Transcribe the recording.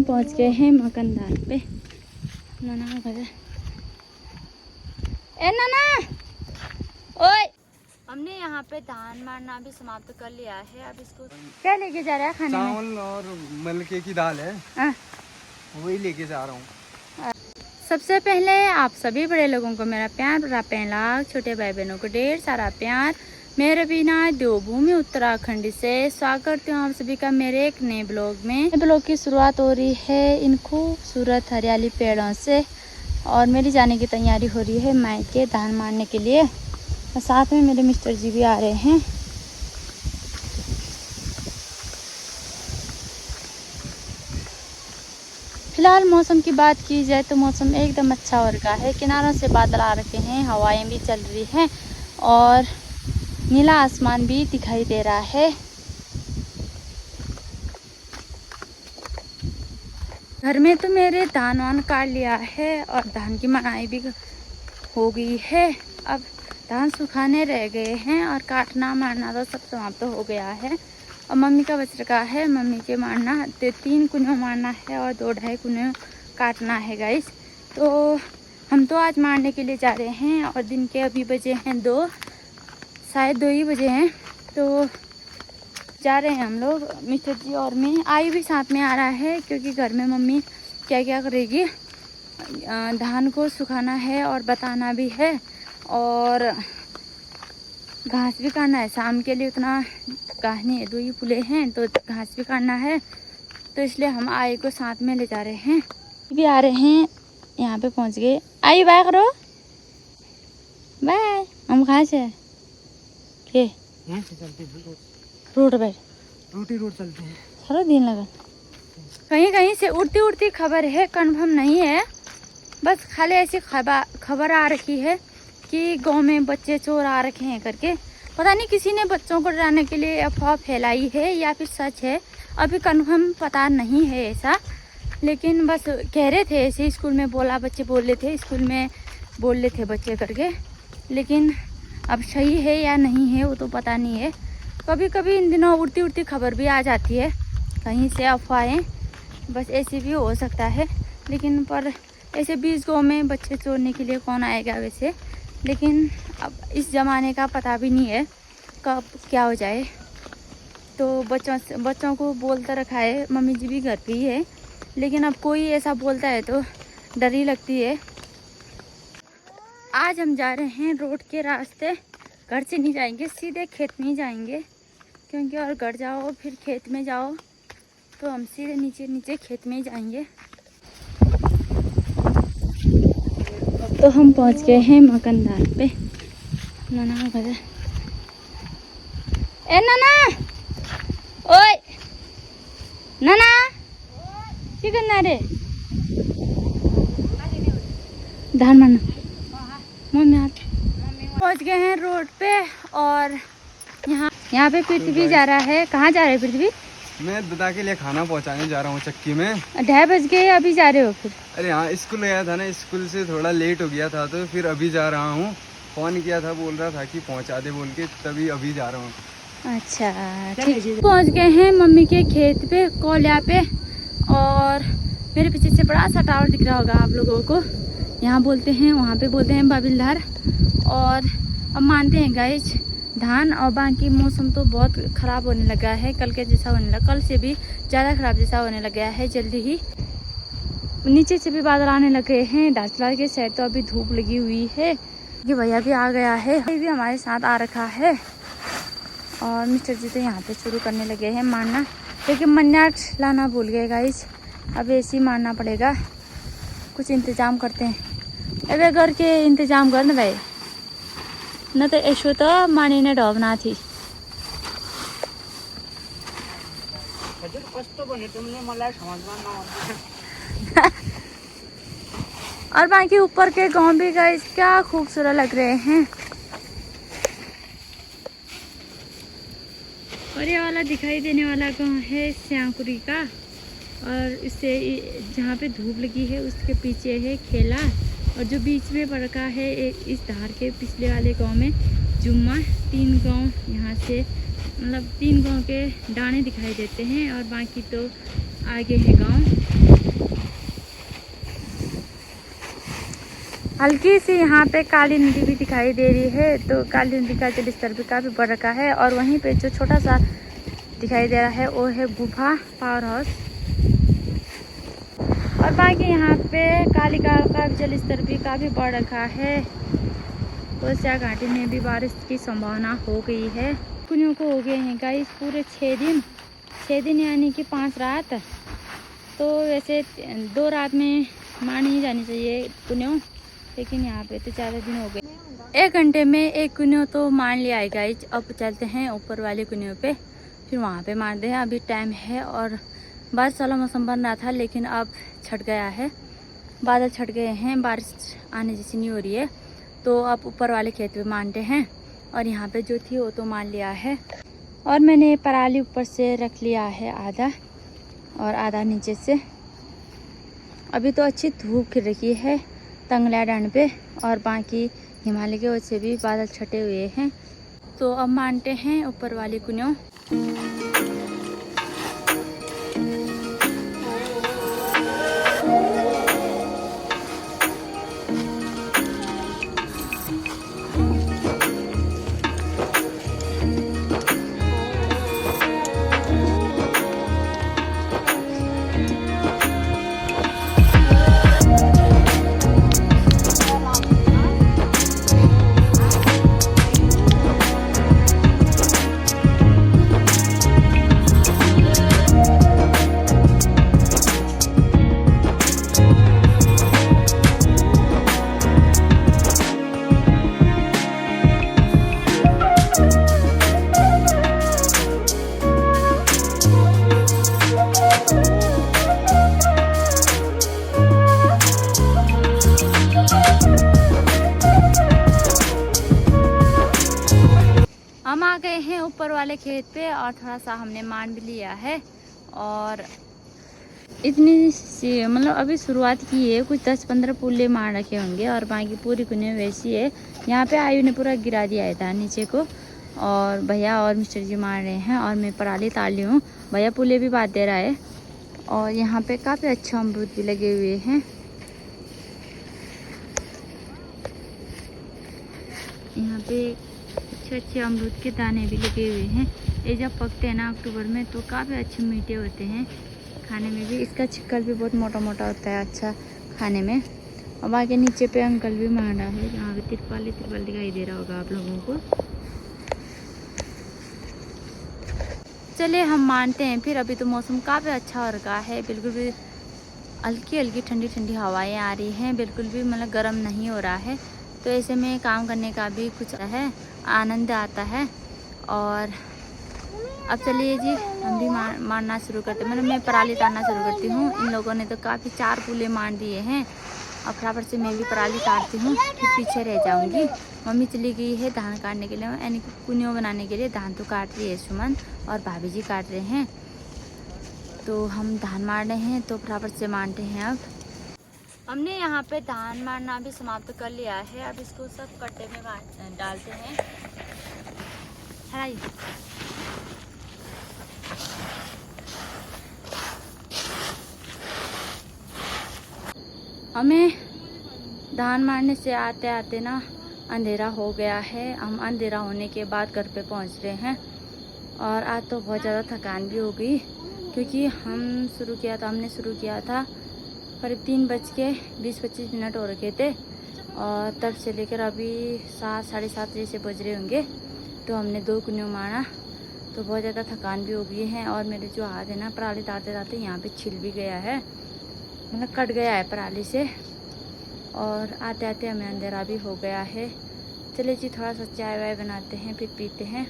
पहुंच गए हैं मकनदार पे। नाना का घर है। ए नाना, ओए, हमने यहाँ पे धान मारना भी समाप्त कर लिया है। अब इसको क्या लेके जा रहा है खाने में? चावल और मलके की दाल है, वही लेके जा रहा हूँ। सबसे पहले आप सभी बड़े लोगों को मेरा प्यार भरा पहला, छोटे भाई बहनों को ढेर सारा प्यार। मेरे बिना देवभूमि उत्तराखंड से स्वागत करती हूँ आप सभी का मेरे एक नए ब्लॉग में। ब्लॉग की शुरुआत हो रही है इन खूबसूरत हरियाली पेड़ों से और मेरी जाने की तैयारी हो रही है मायके धान मारने के लिए। और साथ में मेरे मिस्टर जी भी आ रहे हैं। फिलहाल मौसम की बात की जाए तो मौसम एकदम अच्छा हो रखा है। किनारों से बादल आ रखे हैं, हवाएं भी चल रही हैं और नीला आसमान भी दिखाई दे रहा है। घर में तो मेरे धान वान काट लिया है और धान की मनाई भी हो गई है। अब धान सुखाने रह गए हैं और काटना मारना तो सब समाप्त हो गया है। और मम्मी का बच रखा है, मम्मी के मारना 3 कुनियों मारना है और 2-2.5 कुनियों काटना है गाइस। तो हम तो आज मारने के लिए जा रहे हैं और दिन के अभी बजे हैं 2, शायद 2 ही बजे हैं। तो जा रहे हैं हम लोग, मिस्टर जी और मैं। आई भी साथ में आ रहा है क्योंकि घर में मम्मी क्या क्या करेगी, धान को सुखाना है और बताना भी है और घास भी काटना है। शाम के लिए उतना घास नहीं है, 2 ही पुले हैं तो घास भी काटना है। तो इसलिए हम आई को साथ में ले जा रहे हैं। भी आ रहे हैं, यहाँ पे पहुँच गए। आई बाय करो, बाय। हम कहाँ से के यहाँ से चलते हैं रोड पे, रोड चलते हैं। सारा दिन लगा। कहीं कहीं से उड़ती उड़ती खबर है, कन्फर्म नहीं है, बस खाली ऐसी खबर आ रखी है कि गांव में बच्चे चोर आ रखे हैं करके। पता नहीं किसी ने बच्चों को डराने के लिए अफवाह फैलाई है या फिर सच है, अभी कन्फर्म पता नहीं है ऐसा। लेकिन बस कह रहे थे ऐसे, स्कूल में बोला, बच्चे बोल रहे थे, स्कूल में बोल रहे थे बच्चे करके। लेकिन अब सही है या नहीं है वो तो पता नहीं है। कभी कभी इन दिनों उड़ती उड़ती खबर भी आ जाती है कहीं से, अफवाहें, बस ऐसे भी हो सकता है। लेकिन पर ऐसे 20 गाँव में बच्चे चोरने के लिए कौन आएगा वैसे। लेकिन अब इस ज़माने का पता भी नहीं है कब क्या हो जाए। तो बच्चों को बोलता रखा है, मम्मी जी भी घर पे ही है, लेकिन अब कोई ऐसा बोलता है तो डर ही लगती है। आज हम जा रहे हैं रोड के रास्ते, घर से नहीं जाएंगे, सीधे खेत में ही जाएंगे क्योंकि और घर जाओ फिर खेत में जाओ तो हम सीधे नीचे खेत में ही जाएंगे। तो हम पहुंच गए हैं मकनदार पे। नाना का घर है। ए नाना, ओए नाना, क्या करना रे? धान मारना। मम्मी पहुंच गए हैं रोड पे और यहाँ पे पृथ्वी जा रहा है। कहाँ जा रहे हैं पृथ्वी? मैं दादा के लिए खाना पहुंचाने जा रहा हूँ चक्की में। 2:30 बज गए, अभी जा रहे हो फिर? अरे हाँ, स्कूल गया था ना, स्कूल से थोड़ा लेट हो गया था तो फिर अभी जा रहा हूँ। फोन किया था, बोल रहा था कि पहुँचा दे बोल के, तभी अभी जा रहा हूँ। अच्छा ठीक। पहुँच गए हैं मम्मी के खेत पे, कोलिया पे। और मेरे पीछे से बड़ा सा टावर दिख रहा होगा आप लोगों को। यहाँ बोलते हैं, वहाँ पे बोलते हैं बाबिलधार। और अब मानते हैं गाइस धान। और बाकी मौसम तो बहुत ख़राब होने लगा है, कल के जैसा होने लगा, कल से भी ज़्यादा ख़राब जैसा होने लगा है। जल्दी ही नीचे से भी बादल आने लगे हैं। दार्चलार के साइड तो अभी धूप लगी हुई है। ये भैया भी आ गया है, ये भी हमारे साथ आ रखा है। और मिस्टर जी तो यहाँ पे शुरू करने लगे हैं मारना, लेकिन मन्नाट लाना भूल गए गाइस। अब ऐसे ही मारना पड़ेगा, कुछ इंतज़ाम करते हैं। अबे घर के इंतज़ाम कर न भाई, न तो ऐसो तो मानी ने डोबना थी। और बाकी ऊपर के गांव भी गाइस क्या खूबसूरत लग रहे हैं। और ये वाला दिखाई देने वाला गांव है श्यामपुरी का। और इससे जहाँ पे धूप लगी है उसके पीछे है खेला। और जो बीच में पड़ रखा है इस धार के पिछले वाले गांव में जुम्मा। 3 गांव यहाँ से, मतलब 3 गांव के दाने दिखाई देते हैं और बाकी तो आगे है गांव। हल्की सी यहाँ पे काली नदी भी दिखाई दे रही है। तो काली नदी का जलस्तर भी काफ़ी बढ़ रखा है। और वहीं पे जो छोटा सा दिखाई दे रहा है वो है गुफा पावर हाउस। और बाकी यहाँ पे कालीकाल का जलस्तर भी काफ़ी बढ़ रखा है। तो स्या घाटी में भी बारिश की संभावना हो गई है। कुनियों को हो गए हैं गाइस पूरे 6 दिन यानी कि 5 रात। तो वैसे 2 रात में मार नहीं जानी चाहिए कुनियों, लेकिन यहाँ पे तो 4 दिन हो गए। 1 घंटे में एक कुनियों तो मार लिया है गाइस। अब चलते हैं ऊपर वाले कुनियों पे, फिर वहाँ पे मारते हैं। अभी टाइम है और बारिश वाला मौसम बन रहा था, लेकिन अब छट गया है, बादल छट गए हैं, बारिश आने जैसी नहीं हो रही है। तो अब ऊपर वाले खेत पे मारते हैं। और यहाँ पे जो थी वो तो मान लिया है। और मैंने पराली ऊपर से रख लिया है आधा और आधा नीचे से। अभी तो अच्छी धूप खिल रही है तंगला डांड पे, और बाकी हिमालय के वजह से भी बादल छटे हुए हैं। तो अब मानते हैं ऊपर वाली कुनियों। हम आ गए हैं ऊपर वाले खेत पे और थोड़ा सा हमने मान भी लिया है। और इतनी सी मतलब अभी शुरुआत की है, कुछ 10-15 पुल्ले मार रखे होंगे और बाकी पूरी कुनिया वैसी है। यहाँ पे आयु ने पूरा गिरा दिया था नीचे को, और भैया और मिस्टर जी मार रहे हैं और मैं पराली ताल रही हूँ। भैया पुल्ले भी बात दे रहा है। और यहाँ पे काफ़ी अच्छा अमरूद भी लगे हुए हैं। यहाँ पे अच्छे अमरूद के दाने भी लगे हुए हैं। ये जब पकते हैं ना अक्टूबर में तो काफ़ी अच्छे मीठे होते हैं खाने में भी। इसका छिक्कल भी बहुत मोटा मोटा होता है, अच्छा खाने में। और बाकी नीचे पे अंकल भी मार रहा है, जहाँ पे तिरपाल दिखाई दे रहा होगा आप लोगों को। चलिए हम मानते हैं फिर। अभी तो मौसम काफ़ी अच्छा हो रखा है, बिल्कुल भी हल्की हल्की ठंडी ठंडी हवाएं आ रही हैं, बिल्कुल भी मतलब गर्म नहीं हो रहा है। तो ऐसे में काम करने का भी कुछ है, आनंद आता है। और अब चलिए जी हम भी मारना शुरू करते हैं। मतलब मैं पराली तारना शुरू करती हूँ। इन लोगों ने तो काफ़ी 4 पुल्ले मार दिए हैं। अब फटाफट से मैं भी पराली तारती हूँ, फिर पीछे रह जाऊँगी। मम्मी चली गई है धान काटने के लिए, यानी कि कुनियों बनाने के लिए। धान तो काट रही है सुमन और भाभी जी काट रहे हैं। तो हम धान मार रहे हैं, तो फटाफट से मारते हैं। अब हमने यहाँ पे धान मारना भी समाप्त कर लिया है। अब इसको सब कट्टे में डालते हैं। हमें धान मारने से आते आते ना अंधेरा हो गया है। हम अंधेरा होने के बाद घर पे पहुँच रहे हैं। और आज तो बहुत ज़्यादा थकान भी हो गई, क्योंकि हमने शुरू किया था करीब 3:20-25 हो रखे थे। और तब से लेकर अभी 7-7:30 जैसे बज रहे होंगे। तो हमने 2 कुनियों मारा, तो बहुत ज़्यादा थकान भी हो गई है। और मेरे जो हाथ है ना पराली तारते तारते यहाँ पे छिल भी गया है, मतलब कट गया है पराली से। और आते आते हमें अंधेरा भी हो गया है। चलिए जी थोड़ा सा चाय वाय बनाते हैं, फिर पीते हैं।